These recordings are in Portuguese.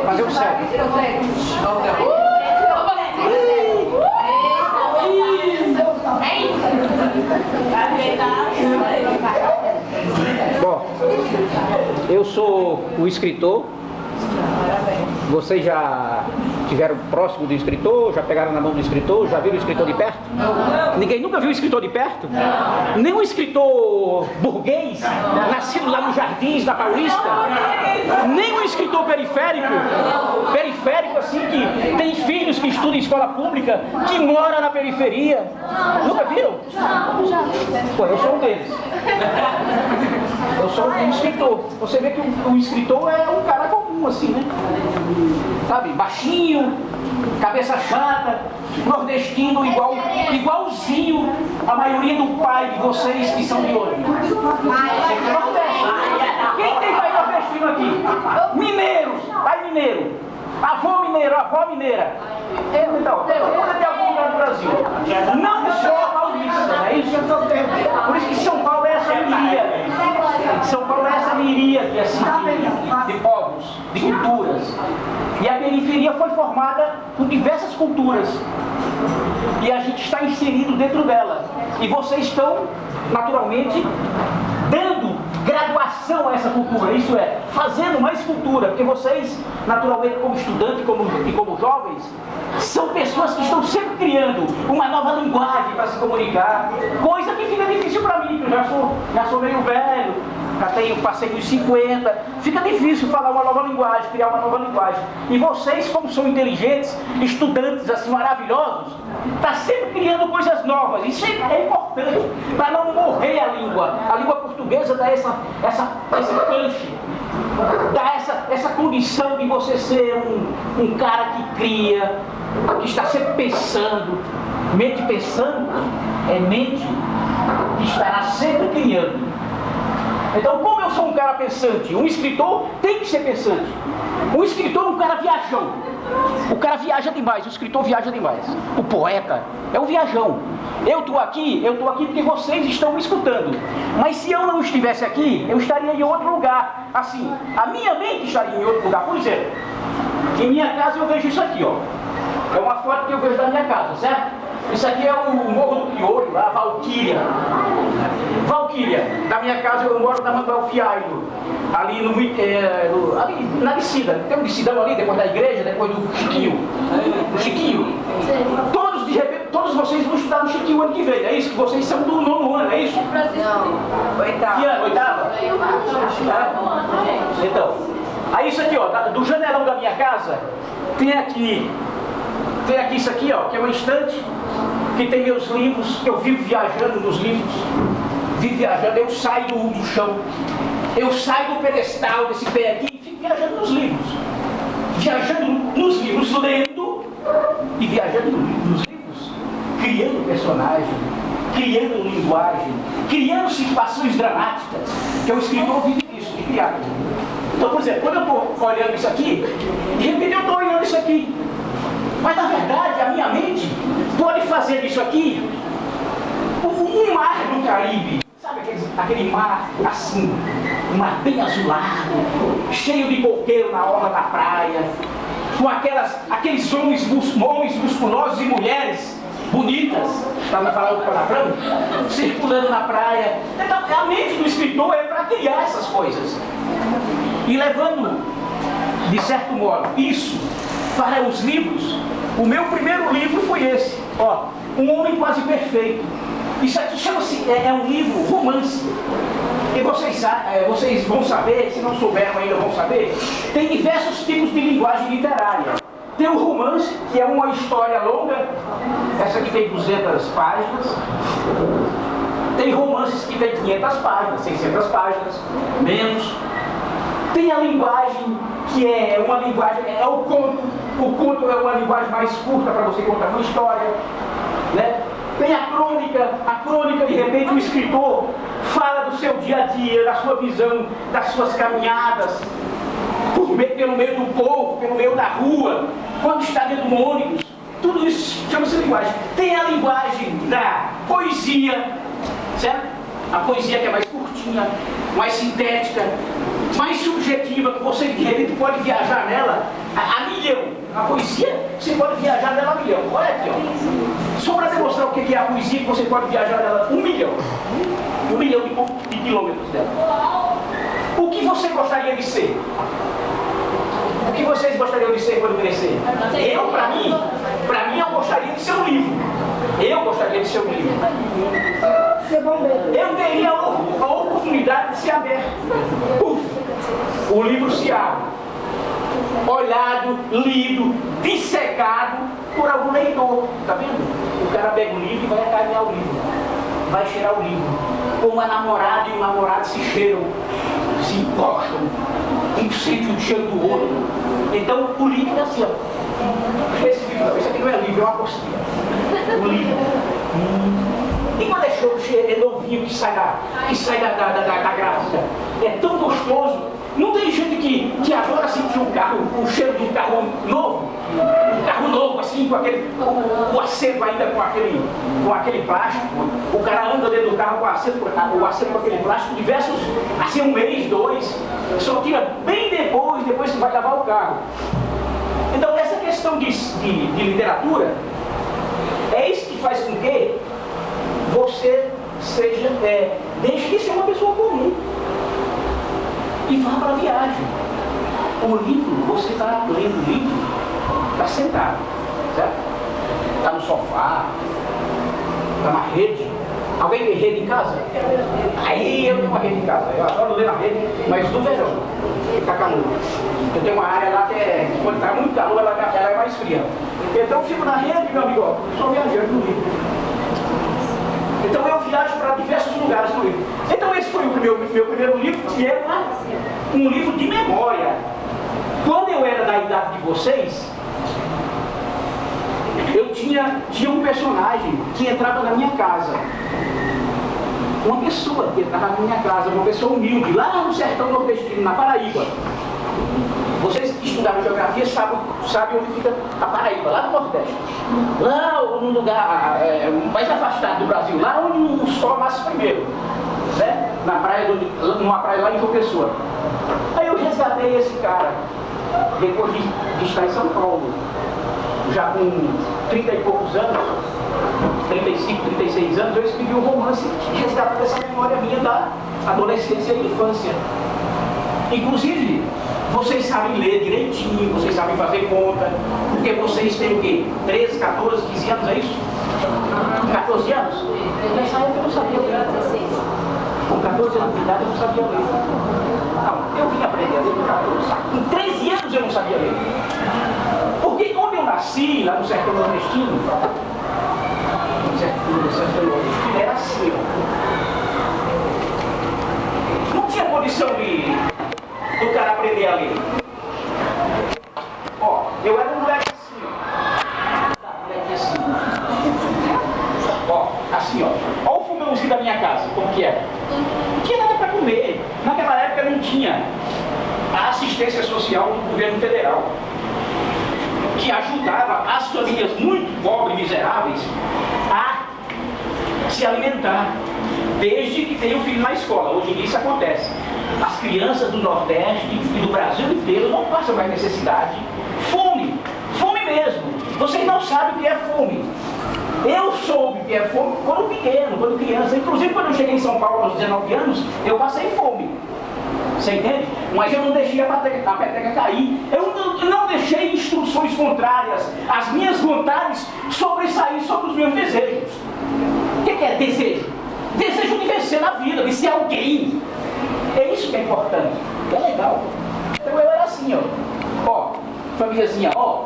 Fazer o céu. Bom, eu sou o escritor. Vocês já estiveram próximo do escritor? Já pegaram na mão do escritor? Já viram o escritor de perto? Ninguém nunca viu o escritor de perto? Nem um escritor burguês, nascido lá nos Jardins, na Paulista? Nem um escritor periférico assim, que tem filhos que estudam em escola pública, que mora na periferia? Nunca viram? Pô, eu sou um deles. Eu sou um escritor. Você vê que o escritor é um cara comum, assim, né? Sabe? Baixinho, cabeça chata, nordestino, igualzinho a maioria do pai de vocês que são de hoje. Quem tem pai nordestino aqui? Mineiro, pai mineiro, avô mineira. Então, tem algum lugar do Brasil. Não só paulista, não é isso? Por isso que São Paulo é essa miríade. São Paulo é essa miríade assim, de povos, de culturas. E a periferia foi formada por diversas culturas. E a gente está inserido dentro dela. E vocês estão, naturalmente, dando graduação a essa cultura, isso é, fazendo mais cultura, porque vocês, naturalmente, como estudantes e como jovens, são pessoas que estão sempre criando uma nova linguagem para se comunicar, coisa que fica difícil para mim, que eu já sou meio velho, passei dos 50, fica difícil falar uma nova linguagem, criar uma nova linguagem. E vocês, como são inteligentes, estudantes assim maravilhosos, está sempre criando coisas novas. Isso é importante para não morrer a língua. A língua portuguesa dá esse punch, dá essa condição de você ser um cara que cria, que está sempre pensando. Mente pensando é mente que estará sempre criando. Então, como eu sou um cara pensante, um escritor tem que ser pensante. Um escritor é um cara viajão. O cara viaja demais, o escritor viaja demais. O poeta é um viajão. Eu estou aqui porque vocês estão me escutando. Mas se eu não estivesse aqui, eu estaria em outro lugar. Assim, a minha mente estaria em outro lugar. Por exemplo, em minha casa eu vejo isso aqui, ó. É uma foto que eu vejo da minha casa, certo? Isso aqui é o Morro do Crioulo, a Valquíria. Da minha casa eu moro na Manuel Fialho, ali ali na descida. Tem um descidão ali, depois da igreja, depois do Chiquinho. O Chiquinho. Todos vocês vão estudar no Chiquinho ano que vem, é isso? Que vocês são do 9º ano, é isso? Não. Que ano? Oitava? Então, aí isso aqui, ó, do janelão da minha casa, tem aqui isso aqui, ó, que é uma estante, que tem meus livros, que eu vivo viajando nos livros, eu saio do chão, eu saio do pedestal desse pé aqui e fico viajando nos livros, lendo e viajando nos livros, criando personagem, criando linguagem, criando situações dramáticas, que o escritor vive disso, de criar. Então, por exemplo, quando eu estou olhando isso aqui, de repente eu estou olhando isso aqui. Mas na verdade a minha mente pode fazer disso aqui um mar do Caribe. Sabe aquele mar assim, um mar bem azulado, cheio de coqueiro na orla da praia, com aqueles homens musculosos e mulheres bonitas, para não falar o palavrão, circulando na praia. Então a mente do escritor é para criar essas coisas. E levando, de certo modo, isso para os livros, o meu primeiro livro foi esse, ó, Um Homem Quase Perfeito. Isso aqui chama-se, é um livro romance. E vocês vão saber, se não souberam ainda vão saber, tem diversos tipos de linguagem literária. Tem o romance, que é uma história longa, essa aqui tem 200 páginas. Tem romances que tem 500 páginas, 600 páginas, menos. Tem a linguagem, que é uma linguagem, é o conto. O conto é uma linguagem mais curta para você contar uma história, né? Tem a crônica, de repente o escritor fala do seu dia a dia, da sua visão, das suas caminhadas, pelo meio do povo, pelo meio da rua, quando está dentro do ônibus. Tudo isso chama-se linguagem. Tem a linguagem da poesia, certo? A poesia que é mais curtinha, mais sintética, mais subjetiva, que você de repente pode viajar nela a milhão. A poesia, você pode viajar nela a milhão. Olha aqui, ó. Só para demonstrar o que é a poesia, que você pode viajar nela 1 milhão. 1 milhão de quilômetros dela. O que você gostaria de ser? O que vocês gostariam de ser quando crescer? Eu, para mim, eu gostaria de ser um livro. Eu gostaria de ser um livro. Eu teria a oportunidade de ser aberto. O livro se abre. Olhado, lido, dissecado por algum leitor. Está vendo? O cara pega o livro e vai acarinhar o livro. Vai cheirar o livro. Como a namorada e o namorado se cheiram, se encostam. Um sente o cheiro do outro. Então o livro é assim, ó. Esse livro, isso aqui não é livro, é uma apostila. O livro. E quando é show, é novinho que sai da grávida. É tão gostoso. Não tem gente que adora sentir o cheiro de um carro novo. Um carro novo, assim, com aquele. O assento ainda com aquele plástico. O cara anda dentro do carro com o assento com aquele plástico, diversos, assim, 1 mês, 2. Só tira bem depois que vai lavar o carro. Então essa questão de literatura é isso que faz com que você deixe de ser uma pessoa comum e vá para a viagem. O livro, você está lendo o livro, está sentado, certo? Está no sofá, está na rede. Alguém tem rede em casa? Aí eu tenho uma rede em casa. Eu adoro ler na rede, mas no verão, que está calor. Eu tenho uma área lá que quando está muito calor, ela é mais fria. Então eu fico na rede, meu amigo, só viajando no livro. Então eu viajo para diversos lugares no livro. Então esse foi o meu primeiro livro, que era um livro de memória. Quando eu era da idade de vocês, eu tinha um personagem que entrava na minha casa. Uma pessoa que entrava na minha casa, uma pessoa humilde, lá no sertão nordestino, na Paraíba. Vocês que estudaram geografia sabem onde fica a Paraíba, lá no Nordeste. Lá num lugar mais afastado do Brasil, lá onde o sol nasce primeiro. Né? Numa praia lá em João Pessoa. Aí eu resgatei esse cara, depois de estar em São Paulo, já com 30 e poucos anos, 35, 36 anos, eu escrevi um romance resgatando essa memória minha da adolescência e infância. Inclusive, vocês sabem ler direitinho, vocês sabem fazer conta, porque vocês têm o quê? 13, 14, 15 anos, é isso? 14 anos? Nessa época eu não sabia ler. Com 14 anos de idade eu não sabia ler. Não, eu vim aprender a ler com 14. Com 13 anos eu não sabia ler. Porque quando eu nasci lá no sertão nordestino, era assim, ó. Não tinha condição do cara aprender a ler. Ó, eu era um moleque assim, ó. Moleque assim. Ó, assim, ó. Ó o fogãozinho da minha casa, como que era. Não tinha nada para comer. Naquela época não tinha a assistência social do governo federal, que ajudava as famílias muito pobres e miseráveis a se alimentar, desde que tenham filho na escola. Hoje em dia isso acontece. As crianças do Nordeste e do Brasil inteiro não passam mais necessidade. Fome mesmo. Vocês não sabem o que é fome. Eu soube o que é fome quando pequeno, quando criança. Inclusive quando eu cheguei em São Paulo aos 19 anos, eu passei fome. Você entende? Mas eu não deixei a peteca cair. Eu não deixei instruções contrárias às minhas vontades sobressair sobre os meus desejos. O que é desejo? Desejo de vencer na vida, de ser alguém. É isso que é importante. É legal. Então eu era assim, ó. Ó, famíliazinha, ó.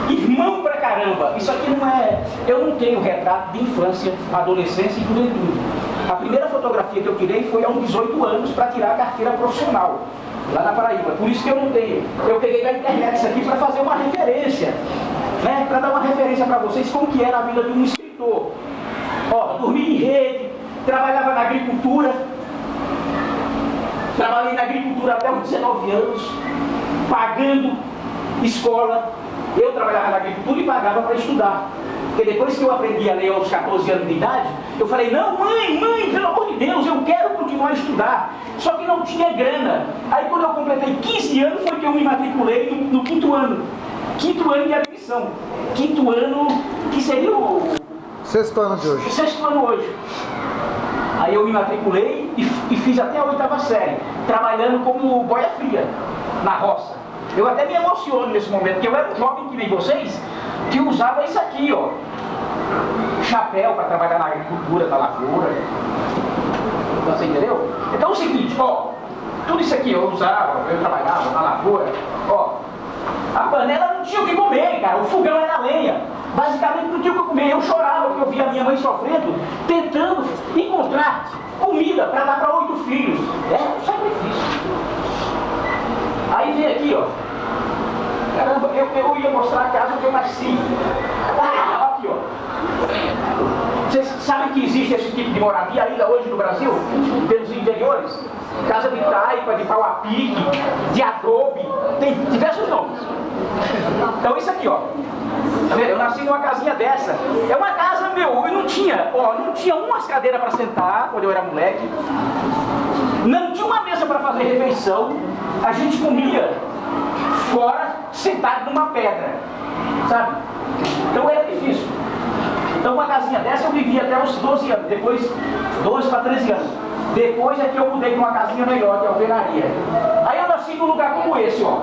Irmão pra caramba. Isso aqui não é... Eu não tenho retrato de infância, adolescência e juventude. A primeira fotografia que eu tirei foi aos 18 anos para tirar a carteira profissional. lá na Paraíba. Por isso que eu não tenho. Eu peguei da internet isso aqui para fazer uma referência, né? Para dar uma referência para vocês como que era a vida de um escritor. Ó, dormi em rede, trabalhava na agricultura. Trabalhei na agricultura até os 19 anos, pagando escola. Eu trabalhava na agricultura e pagava para estudar. Porque depois que eu aprendi a ler aos 14 anos de idade, eu falei, não, mãe, pelo amor de Deus, eu quero continuar a estudar. Só que não tinha grana. Aí quando eu completei 15 anos foi que eu me matriculei no quinto ano. Quinto ano de admissão. Quinto ano, que seria o... Sexto ano de hoje. Sexto ano hoje. Aí eu me matriculei e fiz até a 8ª série, trabalhando como boia fria, na roça. Eu até me emociono nesse momento, porque eu era um jovem que nem vocês, que usava isso aqui, ó. Chapéu para trabalhar na agricultura, na lavoura. Você entendeu? Então é o seguinte, ó. Tudo isso aqui eu usava, eu trabalhava na lavoura, ó. A panela não tinha o que comer, cara. O fogão era lenha. Basicamente não tinha o que comer. Eu chorava porque eu via a minha mãe sofrendo, tentando encontrar comida para dar para 8 filhos. É um sacrifício. Aí vem aqui, ó. Caramba, eu ia mostrar a casa onde eu nasci. Ah, aqui, ó. Vocês sabem que existe esse tipo de moradia ainda hoje no Brasil? Pelos interiores? Casa de taipa, de pau a pique, de adobe, tem diversos nomes. Então isso aqui, ó. Tá vendo? Eu nasci numa casinha dessa. É uma casa, meu, eu não tinha umas cadeiras para sentar quando eu era moleque. Não tinha uma mesa para fazer refeição. A gente comia fora, sentado numa pedra. Sabe? Então era difícil. Então uma casinha dessa eu vivia até os 12 anos, depois 12 para 13 anos. Depois é que eu mudei para uma casinha melhor, que é a alvenaria. Aí eu nasci num lugar como esse, ó.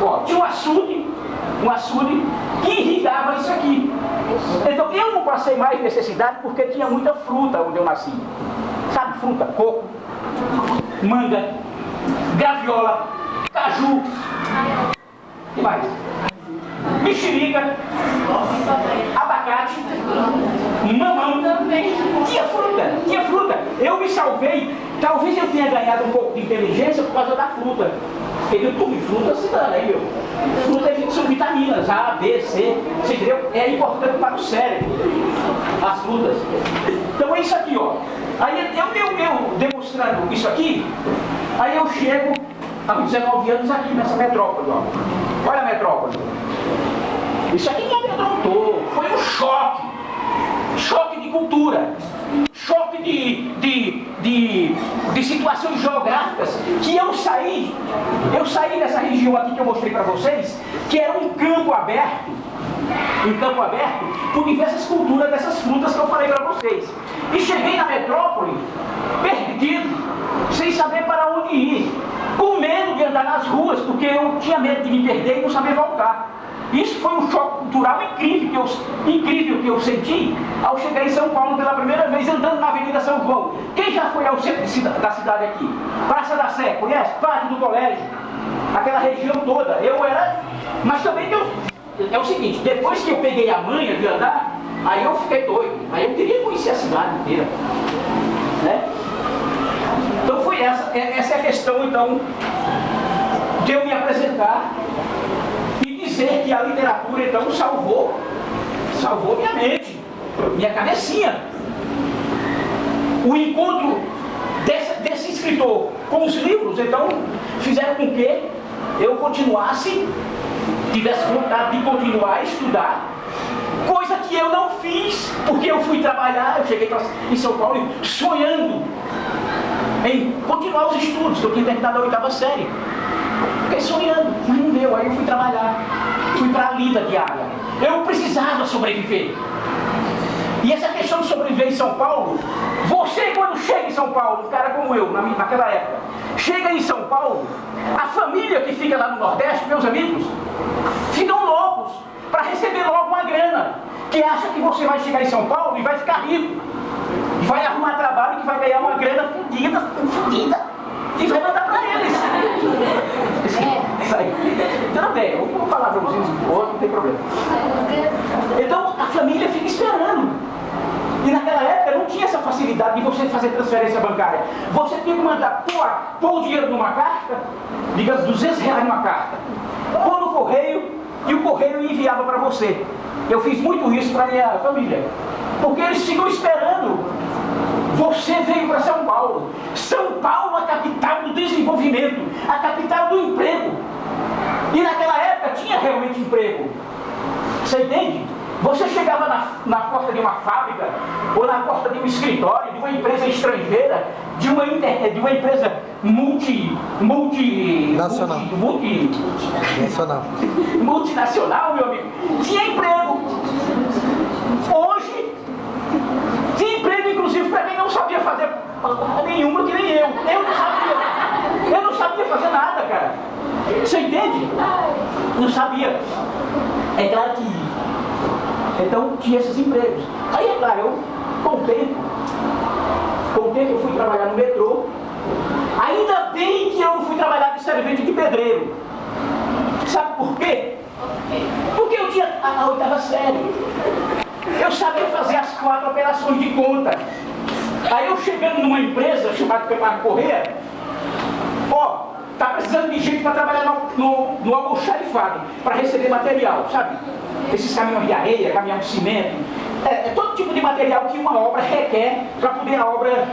Ó, tinha um açude que irrigava isso aqui. Então eu não passei mais necessidade porque tinha muita fruta onde eu nasci. Sabe, fruta? Coco, manga, graviola, caju. O que mais? Mexerica, abacate, mamão. Tinha fruta. Eu me salvei. Talvez eu tenha ganhado um pouco de inteligência por causa da fruta. Porque eu comi fruta, se dá, né, meu? Fruta são vitaminas, A, B, C, você entendeu? É importante para o cérebro, as frutas. Então é isso aqui, ó. Aí eu demonstrando isso aqui, aí eu chego aos 19 anos aqui nessa metrópole, ó. Olha a metrópole. Isso aqui me amedrontou, foi um choque. Choque de cultura, choque de situações geográficas, que eu saí dessa região aqui que eu mostrei para vocês, que era um campo aberto com diversas culturas dessas frutas que eu falei para vocês. E cheguei na metrópole, perdido, sem saber para onde ir, com medo de andar nas ruas, porque eu tinha medo de me perder e não saber voltar. Isso foi um choque cultural incrível que eu senti ao chegar em São Paulo pela primeira vez andando na Avenida São João. Quem já foi ao centro da cidade aqui? Praça da Sé, conhece? Pátio do Colégio, aquela região toda. Eu era... Mas também é o seguinte, depois que eu peguei a manha de andar, aí eu fiquei doido. Aí eu queria conhecer a cidade inteira, né? Então foi essa é a questão, então, de eu me apresentar e dizer que a literatura, então, salvou minha mente, minha cabecinha. O encontro desse escritor com os livros, então, fizeram com que eu tivesse vontade de continuar a estudar, coisa que eu não fiz, porque eu fui trabalhar, eu cheguei em São Paulo sonhando em continuar os estudos, que eu tinha terminado a 8ª série. Fiquei sonhando, mas não deu. Aí eu fui trabalhar, fui para a lida diária. Eu precisava sobreviver. E essa questão de sobreviver em São Paulo, você quando chega em São Paulo, um cara como eu, naquela época, chega em São Paulo, a família que fica lá no Nordeste, meus amigos, ficam loucos para receber logo uma grana, que acha que você vai chegar em São Paulo e vai ficar rico, e vai arrumar trabalho que vai ganhar uma grana fodida, e vai mandar para eles. Isso aí. Tudo bem, eu vou falar para vocês um outro, não tem problema. Então a família fica esperando. E naquela época não tinha essa facilidade de você fazer transferência bancária. Você tinha que mandar, pôr o dinheiro numa carta, digamos R$200 numa carta, pôr no correio e o correio enviava para você. Eu fiz muito isso para minha família, porque eles ficam esperando. Você veio para São Paulo. São Paulo, a capital do desenvolvimento, a capital do emprego. E naquela época tinha realmente emprego. Você entende? Você chegava na porta de uma fábrica, ou na porta de um escritório, de uma empresa estrangeira, de uma empresa multinacional, meu amigo, tinha emprego. Hoje, tinha emprego, inclusive, para quem não sabia fazer nenhuma, que nem eu. Eu não sabia fazer nada, cara. Você entende? Não sabia. É claro que... Então, tinha esses empregos. Aí, é claro, eu, com o tempo, eu fui trabalhar no metrô. Ainda bem que eu não fui trabalhar de servente de pedreiro. Sabe por quê? Porque eu tinha a 8ª série. Eu sabia fazer as 4 operações de conta. Aí eu chegando numa empresa chamada Camargo Corrêa, tá precisando de gente para trabalhar no almoxarifado, para receber material, sabe? Esses caminhões de areia, caminhão de cimento, todo tipo de material que uma obra requer para poder a obra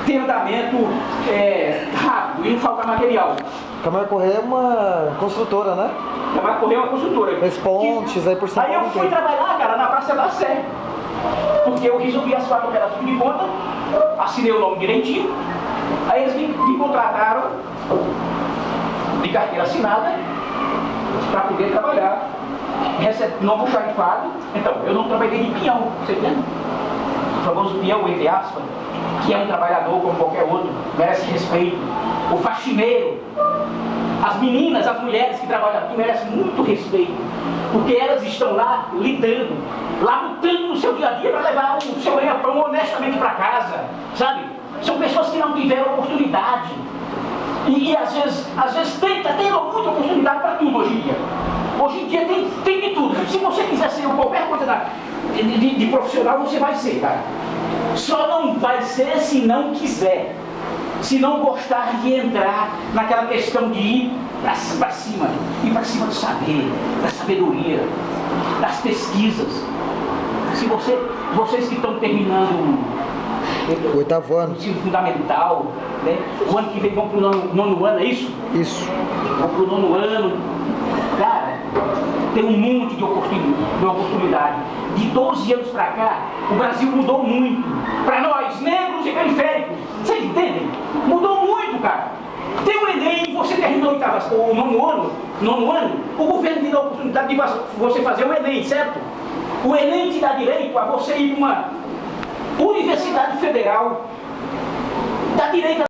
ter andamento rápido e não faltar material. Camargo Corrêa é uma construtora, né? Camargo Corrêa é uma construtora. Fez pontes, aí por São Paulo. Aí eu fui trabalhar, cara, na Praça da Sé, porque eu resolvi as 4 operações de conta, assinei o nome direitinho, aí eles me contrataram de carteira assinada para poder trabalhar no almoxarifado. Então, eu não trabalhei de peão, você entende? O famoso peão, entre aspas, que é um trabalhador como qualquer outro, merece respeito. O faxineiro, as meninas, as mulheres que trabalham aqui merecem muito respeito, porque elas estão lá lidando, lá lutando no seu dia a dia para levar o seu ganha-pão honestamente para casa, sabe? São pessoas que não tiveram oportunidade. E às vezes tem muita oportunidade para tudo hoje em dia. Hoje em dia tem de tudo. Se você quiser ser qualquer coisa de profissional, você vai ser, cara. Só não vai ser se não quiser. Se não gostar de entrar naquela questão de ir para cima do saber, da sabedoria, das pesquisas. Se vocês que estão terminando o 8º ano, o ensino fundamental, né? O ano que vem vão para o nono ano, é isso? Isso. Vão para o 9º ano. Cara, tem um monte de oportunidade. De 12 anos para cá, o Brasil mudou muito. Para nós, negros e periféricos. Vocês entendem? Mudou muito, cara. Tem o Enem, você terminou o nono ano, o governo te dá a oportunidade de você fazer o Enem, certo? O Enem te dá direito a você ir para uma Universidade Federal, dá direito a